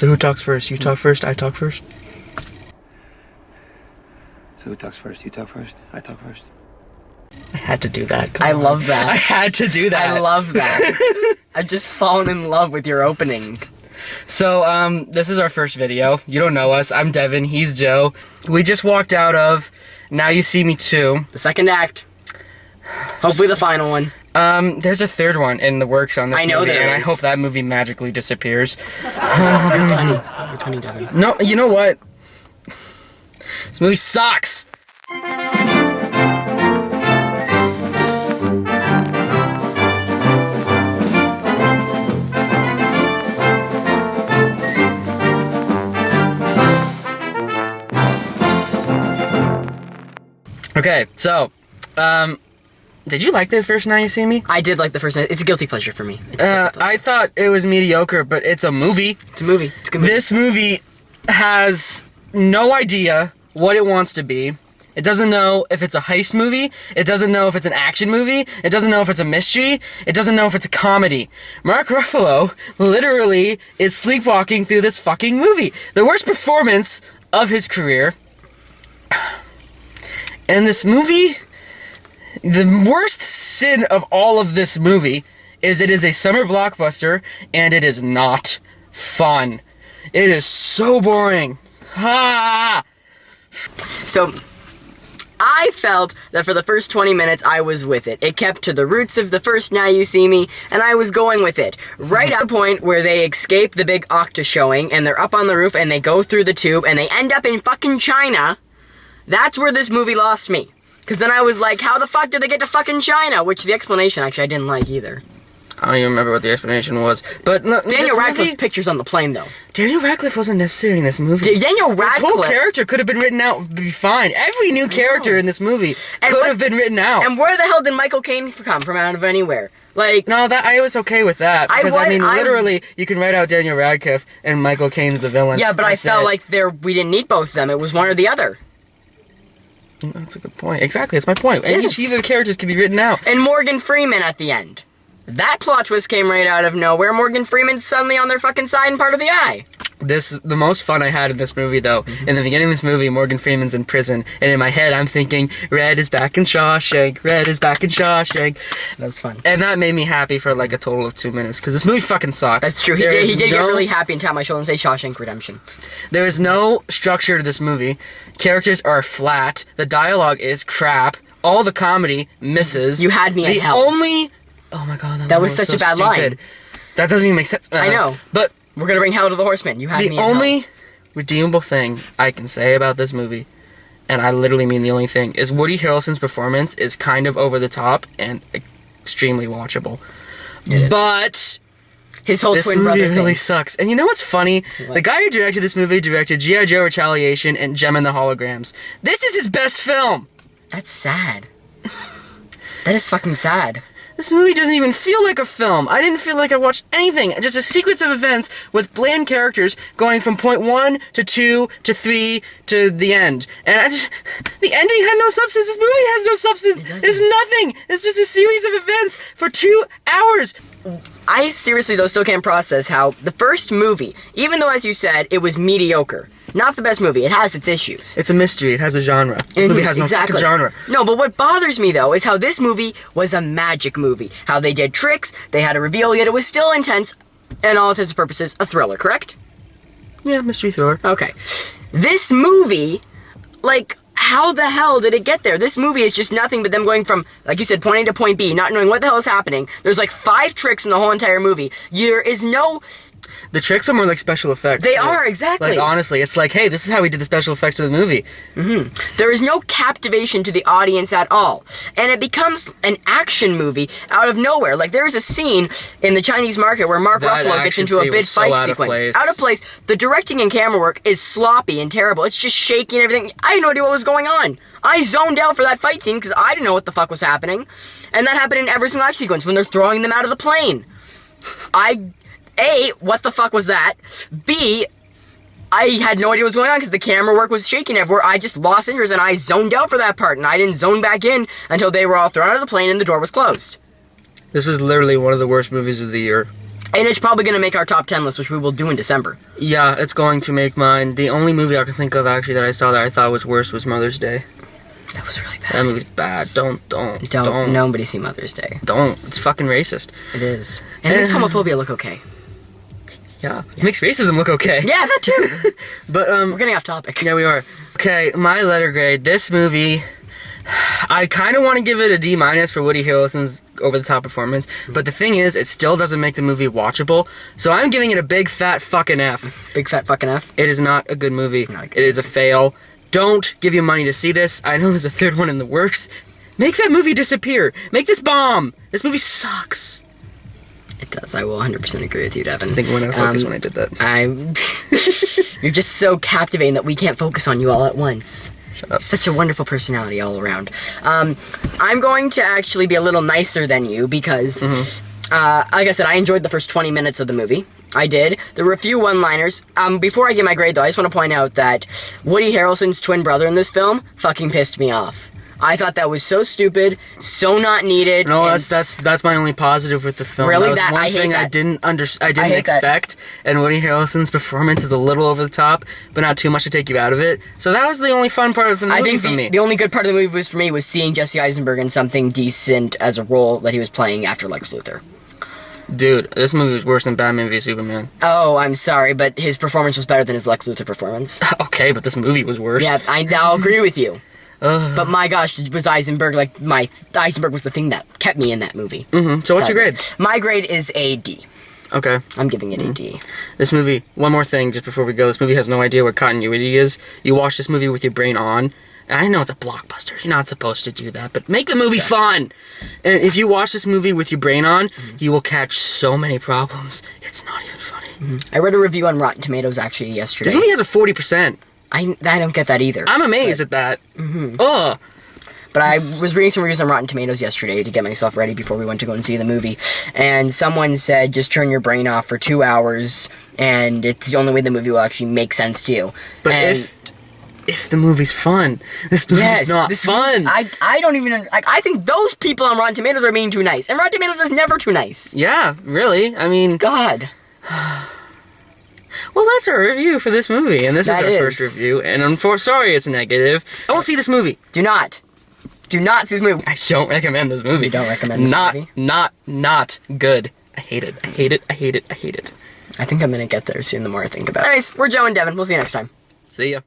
So who talks first? You talk first, I talk first? So who talks first? You talk first, I talk first. I had to do that. I love that. I had to do that. I love that. I've just fallen in love with your opening. So, this is our first video. You don't know us. I'm Devon. He's Joe. We just walked out of Now You See Me Too. The second act. Hopefully the final one. There's a third one in the works on this movie. I know there and is. I hope that movie magically disappears. You're funny, Devon. No, you know what? This movie sucks. Okay, so, did you like the first Now You See Me? I did like the first. It's a guilty pleasure for me. It's a guilty pleasure. I thought it was mediocre, but it's a movie. It's a movie. It's a good movie. This movie has no idea what it wants to be. It doesn't know if it's a heist movie. It doesn't know if it's an action movie. It doesn't know if it's a mystery. It doesn't know if it's a comedy. Mark Ruffalo literally is sleepwalking through this fucking movie. The worst performance of his career. And this movie, the worst sin of all of this movie is it is a summer blockbuster and it is not fun. It is so boring. Ha! So, I felt that for the first 20 minutes, I was with it. It kept to the roots of the first Now You See Me, and I was going with it. Right at the point where they escape the big octa showing, and they're up on the roof, and they go through the tube, and they end up in fucking China, that's where this movie lost me. Because then I was like, how the fuck did they get to fucking China? Which the explanation, actually, I didn't like either. I don't even remember what the explanation was. But no, Daniel Radcliffe's pictures on the plane, though. Daniel Radcliffe wasn't necessary in this movie. Daniel Radcliffe... His whole character could have been written out, be fine. Every new character in this movie could have been written out. And where the hell did Michael Caine come from out of anywhere? Like... No, that I was okay with that. Because, literally, you can write out Daniel Radcliffe and Michael Caine's the villain. Yeah, but I felt like we didn't need both of them. It was one or the other. That's a good point. Exactly, that's my point. And each of the characters can be written out. And Morgan Freeman at the end. That plot twist came right out of nowhere. Morgan Freeman's suddenly on their fucking side and part of the eye. The most fun I had in this movie, though, in the beginning of this movie, Morgan Freeman's in prison, and in my head, I'm thinking, Red is back in Shawshank, Red is back in Shawshank. That's fun. And that made me happy for like a total of 2 minutes, because this movie fucking sucks. That's true. He did get really happy and tap my shoulder and say Shawshank Redemption. There is no structure to this movie. Characters are flat. The dialogue is crap. All the comedy misses. You had me at hell. Oh my god, that was such a bad line. That doesn't even make sense. I know. But we're gonna bring hell to the horseman. You had me at hell. The only redeemable thing I can say about this movie, and I literally mean the only thing, is Woody Harrelson's performance is kind of over the top and extremely watchable. But his whole twin brother movie really sucks. And you know what's funny? What? The guy who directed this movie directed G.I. Joe Retaliation and Gem and the Holograms. This is his best film. That's sad. That is fucking sad. This movie doesn't even feel like a film. I didn't feel like I watched anything. Just a sequence of events with bland characters going from point 1 to 2 to 3 to the end. And the ending had no substance. This movie has no substance. There's nothing. It's just a series of events for 2 hours. I seriously, though, still can't process how the first movie, even though, as you said, it was mediocre, not the best movie, it has its issues. It's a mystery. It has a genre. This movie has no fucking genre. No, but what bothers me, though, is how this movie was a magic movie. How they did tricks, they had a reveal, yet it was still intense, and all intents and purposes, a thriller, correct? Yeah, mystery thriller. Okay. This movie, like... How the hell did it get there? This movie is just nothing but them going from, like you said, point A to point B, not knowing what the hell is happening. There's like 5 tricks in the whole entire movie. There is no... The tricks are more like special effects. They are, exactly. Like, honestly, it's like, hey, this is how we did the special effects to the movie. There is no captivation to the audience at all. And it becomes an action movie out of nowhere. Like, there is a scene in the Chinese market where Mark Ruffalo gets into a big fight sequence. Out of place. The directing and camera work is sloppy and terrible. It's just shaky and everything. I had no idea what was going on. I zoned out for that fight scene because I didn't know what the fuck was happening. And that happened in every single action sequence when they're throwing them out of the plane. A, what the fuck was that? B, I had no idea what was going on because the camera work was shaking everywhere. I just lost interest and I zoned out for that part. And I didn't zone back in until they were all thrown out of the plane and the door was closed. This was literally one of the worst movies of the year. And it's probably going to make our top 10 list, which we will do in December. Yeah, it's going to make mine. The only movie I can think of, actually, that I saw that I thought was worse was Mother's Day. That was really bad. That movie's bad. Don't. Nobody see Mother's Day. Don't. It's fucking racist. It is. And it makes homophobia look okay. Yeah. It makes racism look okay. Yeah, that too. But, we're getting off topic. Yeah, we are. Okay, my letter grade. This movie, I kind of want to give it a D- for Woody Harrelson's over-the-top performance, but the thing is, it still doesn't make the movie watchable, so I'm giving it a big fat fucking F. Big fat fucking F? It is not a good movie. Not a good It is a fail. Don't give you money to see this. I know there's a third one in the works. Make that movie disappear. Make this bomb. This movie sucks. It does. I will 100% agree with you, Devin. I think I went out of focus when I did that. You're just so captivating that we can't focus on you all at once. Shut up. Such a wonderful personality all around. I'm going to actually be a little nicer than you because, like I said, I enjoyed the first 20 minutes of the movie. I did. There were a few one-liners. Before I give my grade, though, I just want to point out that Woody Harrelson's twin brother in this film fucking pissed me off. I thought that was so stupid, so not needed. No, that's my only positive with the film. Really, that was one thing I didn't expect. And Woody Harrelson's performance is a little over the top, but not too much to take you out of it. So that was the only fun part of the movie for me. The only good part of the movie was for me was seeing Jesse Eisenberg in something decent as a role that he was playing after Lex Luthor. Dude, this movie was worse than Batman v Superman. Oh, I'm sorry, but his performance was better than his Lex Luthor performance. Okay, but this movie was worse. Yeah, I'll agree with you. But my gosh, was Eisenberg, Eisenberg was the thing that kept me in that movie. Mm-hmm. So what's your grade? My grade is a D. Okay. I'm giving it a D. This movie, one more thing just before we go, this movie has no idea what continuity is. You watch this movie with your brain on, and I know it's a blockbuster, you're not supposed to do that, but make the movie fun! And if you watch this movie with your brain on, you will catch so many problems. It's not even funny. I read a review on Rotten Tomatoes actually yesterday. This movie has a 40%. I don't get that either. I'm amazed at that. Ugh. But I was reading some reviews on Rotten Tomatoes yesterday to get myself ready before we went to go and see the movie. And someone said, just turn your brain off for 2 hours, and it's the only way the movie will actually make sense to you. But if the movie's fun, this movie's not fun. I don't even... I think those people on Rotten Tomatoes are being too nice. And Rotten Tomatoes is never too nice. Yeah, really. I mean... God. Well, that's our review for this movie, and this is our first review, and I'm sorry it's negative. Don't see this movie. Do not see this movie. I don't recommend this movie. You don't recommend this movie? Not good. I hate it. I hate it. I hate it. I hate it. I think I'm gonna get there soon the more I think about it. Anyways, we're Joe and Devon. We'll see you next time. See ya.